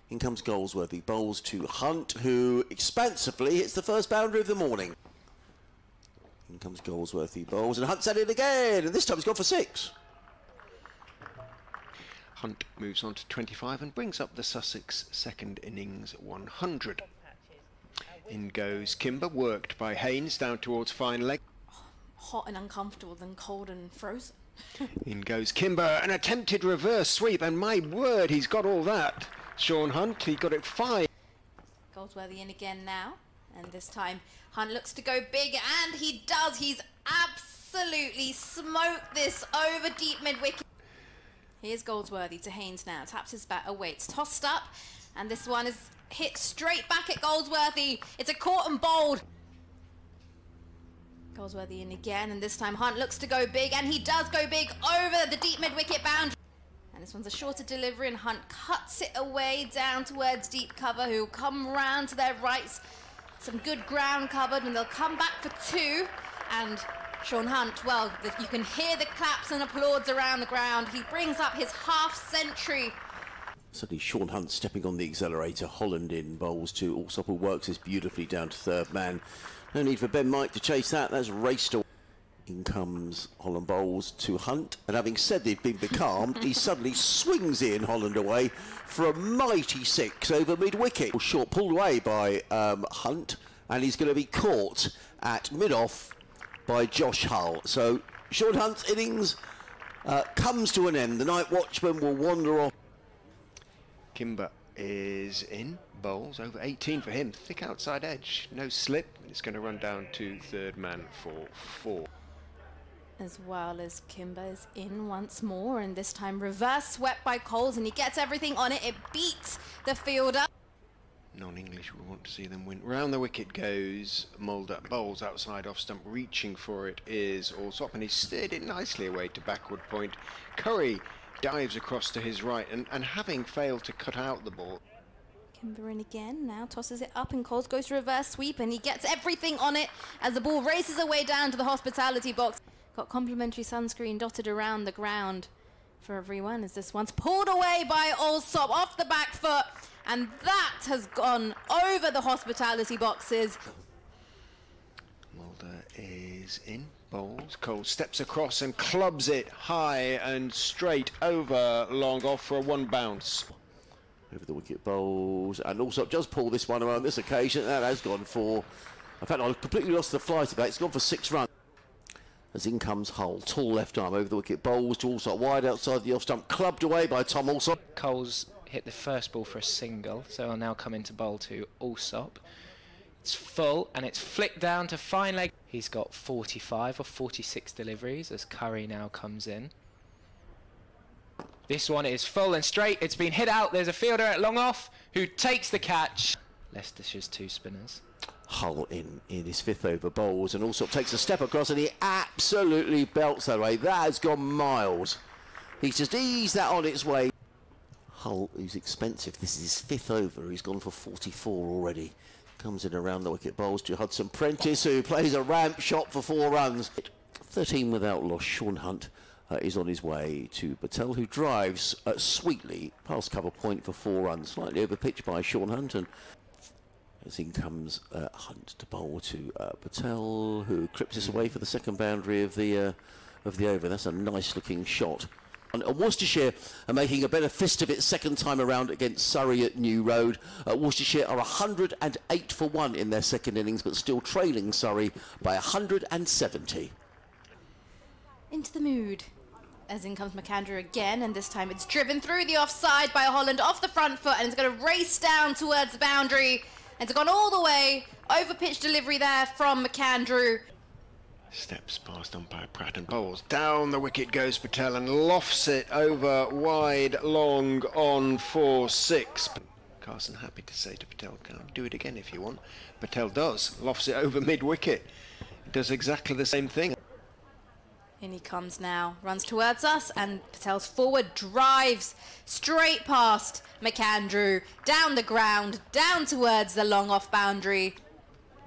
In comes Goldsworthy, bowls to Hunt, who expansively hits the first boundary of the morning. In comes Goldsworthy, bowls, and Hunt's at it again, and this time he's gone for 6. Hunt moves on to 25 and brings up the Sussex second innings 100. In goes Kimber, worked by Haynes down towards fine leg. Hot and uncomfortable than cold and frozen. In goes Kimber, an attempted reverse sweep, and my word, he's got all that. Sean Hunt, he got it 5. Goldsworthy in again now, and this time Hunt looks to go big, and he does. He's absolutely smoked this over deep mid-wicket. Here's Goldsworthy to Haynes now, taps his bat away, it's tossed up, and this one is hit straight back at Goldsworthy. It's a caught and bowled. Goldsworthy in again, and this time Hunt looks to go big, and he does go big over the deep mid-wicket boundary. And this one's a shorter delivery, and Hunt cuts it away down towards deep cover, who'll come round to their rights. Some good ground covered, and they'll come back for 2. And Sean Hunt, well, you can hear the claps and applauds around the ground. He brings up his half-century. Suddenly Sean Hunt stepping on the accelerator. Holland in, bowls to Allsop, who works this beautifully down to third man. No need for Ben Mike to chase that. That's raced away. In comes Holland, bowls to Hunt, and having said they'd been becalmed, he suddenly swings in Holland away for a mighty 6 over mid-wicket. Short pulled away by Hunt, and he's going to be caught at mid-off by Josh Hull. So Sean Hunt's innings comes to an end. The night watchman will wander off. Kimber is in, bowls over 18 for him, thick outside edge, no slip, it's going to run down to third man for 4. As well as Kimber is in once more, and this time reverse swept by Coles, and he gets everything on it. It beats the fielder. Non-English will want to see them win. Round the wicket goes Mulder, bowls outside off stump, reaching for it is Allsop, and he steered it nicely away to backward point. Curry dives across to his right, and having failed to cut out the ball. Kimber in again, now tosses it up, and Coles goes to reverse sweep, and he gets everything on it as the ball races away down to the hospitality box. Got complimentary sunscreen dotted around the ground for everyone as this one's pulled away by Allsop off the back foot, and that has gone over the hospitality boxes. Mulder is in, bowls, Cole steps across and clubs it high and straight over long off for a 1 bounce. Over the wicket, bowls, and Allsop just pull this one around this occasion. That has gone for, in fact, I completely lost the flight of that. It's gone for 6 runs. As in comes Hull, tall left arm over the wicket, bowls to Allsop, wide outside the off stump, clubbed away by Tom Allsop. Coles hit the first ball for a single, so I'll now come into bowl to Allsop. It's full, and it's flicked down to fine leg. He's got 45 or 46 deliveries as Curry now comes in. This one is full and straight. It's been hit out. There's a fielder at long off who takes the catch. Leicestershire's 2 spinners. Hull in his 5th over, bowls, and Allsop takes a step across, and he absolutely belts that away. That has gone miles. He's just eased that on its way. Hull, who's expensive, this is his 5th over. He's gone for 44 already. Comes in around the wicket, bowls to Hudson Prentice, who plays a ramp shot for 4 runs. 13 without loss. Sean Hunt is on his way to Patel, who drives sweetly past cover point for 4 runs. Slightly overpitched by Sean Hunt, and as in comes Hunt to bowl to Patel, who clips this away for the second boundary of the over. That's a nice looking shot. And Worcestershire are making a better fist of it second time around against Surrey at New Road. Worcestershire are 108 for 1 in their second innings, but still trailing Surrey by 170. Into the mood. As in comes McAndrew again, and this time it's driven through the offside by Holland off the front foot, and it's going to race down towards the boundary. And it's gone all the way. Over pitch delivery there from McAndrew. Steps past umpire Pratt and bowls. Down the wicket goes Patel and lofts it over wide long on for 6. Carson happy to say to Patel, do it again if you want. Patel does. Lofts it over mid-wicket. Does exactly the same thing. In he comes now, runs towards us, and Patel's forward drives straight past McAndrew, down the ground, down towards the long off boundary.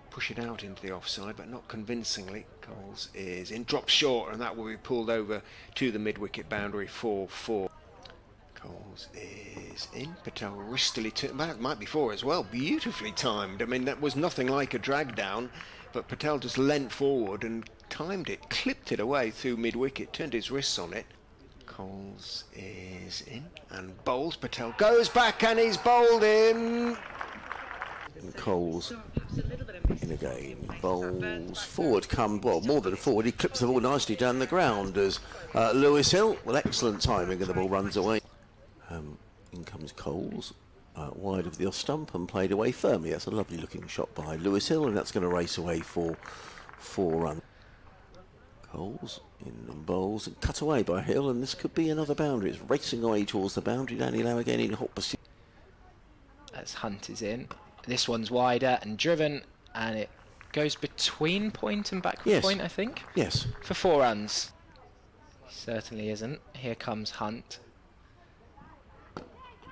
Push it out into the offside, but not convincingly. Coles is in, drops short, and that will be pulled over to the mid-wicket boundary for 4. Coles is in. Patel wristily that might be 4 as well. Beautifully timed. I mean, that was nothing like a drag down, but Patel just leant forward and timed it, clipped it away through mid-wicket, turned his wrists on it. Coles is in and bowls. Patel goes back and he's bowled in. And Coles in again, bowls forward, more than forward. He clips the ball nicely down the ground as Lewis Hill, well, excellent timing, and the ball runs away. In comes Coles, wide of the off stump and played away firmly. That's a lovely looking shot by Lewis Hill, and that's going to race away for 4 runs. Coles in and bowls and cut away by Hill, and this could be another boundary. It's racing away towards the boundary. Danny Lowe again in hot pursuit. As Hunt is in. This one's wider and driven, and it goes between point and backward point, I think. Yes. For 4 runs. Certainly isn't. Here comes Hunt.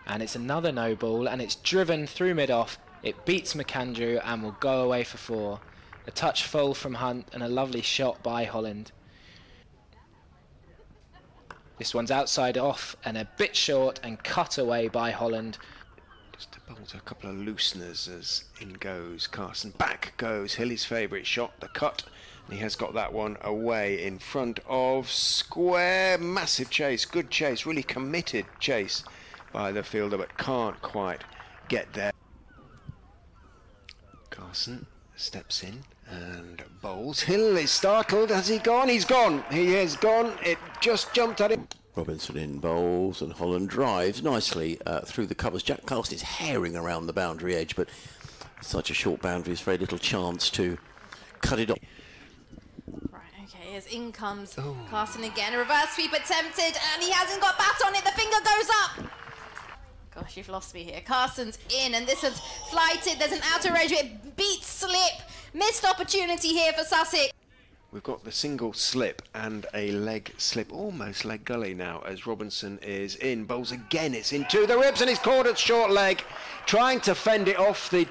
And it's another no ball, and it's driven through mid-off. It beats McAndrew and will go away for 4. A touch full from Hunt and a lovely shot by Holland. This one's outside off and a bit short and cut away by Holland. Just to bowl to a couple of looseners as in goes Carson. Back goes Hilly's favourite shot, the cut. And he has got that one away in front of square. Massive chase, good chase, really committed chase by the fielder, but can't quite get there. Carson steps in and bowls. Hill is startled. Has he gone? He's gone. He has gone. It just jumped at him. Robinson in bowls and Holland drives nicely through the covers. Jack Carson is herring around the boundary edge, but such a short boundary is very little chance to cut it off. Right, okay, as in comes Carson again. A reverse sweep attempted, and he hasn't got bat on it. The finger goes up. Gosh, you've lost me here. Carson's in, and this one's flighted. There's an outer edge. It beats slip. Missed opportunity here for Sussex. We've got the single slip and a leg slip, almost leg gully now, as Robinson is in. Bowls again, it's into the ribs, and he's caught at short leg, trying to fend it off the...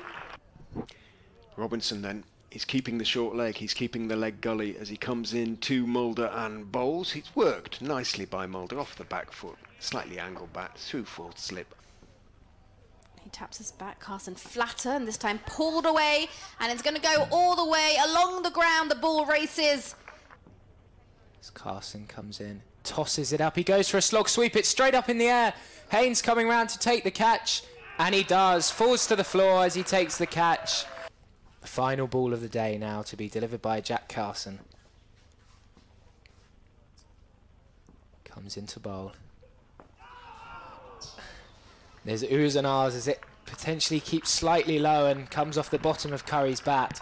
Robinson then is keeping the short leg, he's keeping the leg gully as he comes in to Mulder and bowls. He's worked nicely by Mulder off the back foot, slightly angled back through 4th slip. He taps his back, Carson flatter, and this time pulled away, and it's going to go all the way along the ground. The ball races. As Carson comes in, tosses it up, he goes for a slog sweep, it's straight up in the air. Haynes coming round to take the catch, and he does, falls to the floor as he takes the catch. The final ball of the day now to be delivered by Jack Carson. Comes into bowl. There's oohs and ahs as it potentially keeps slightly low and comes off the bottom of Curry's bat.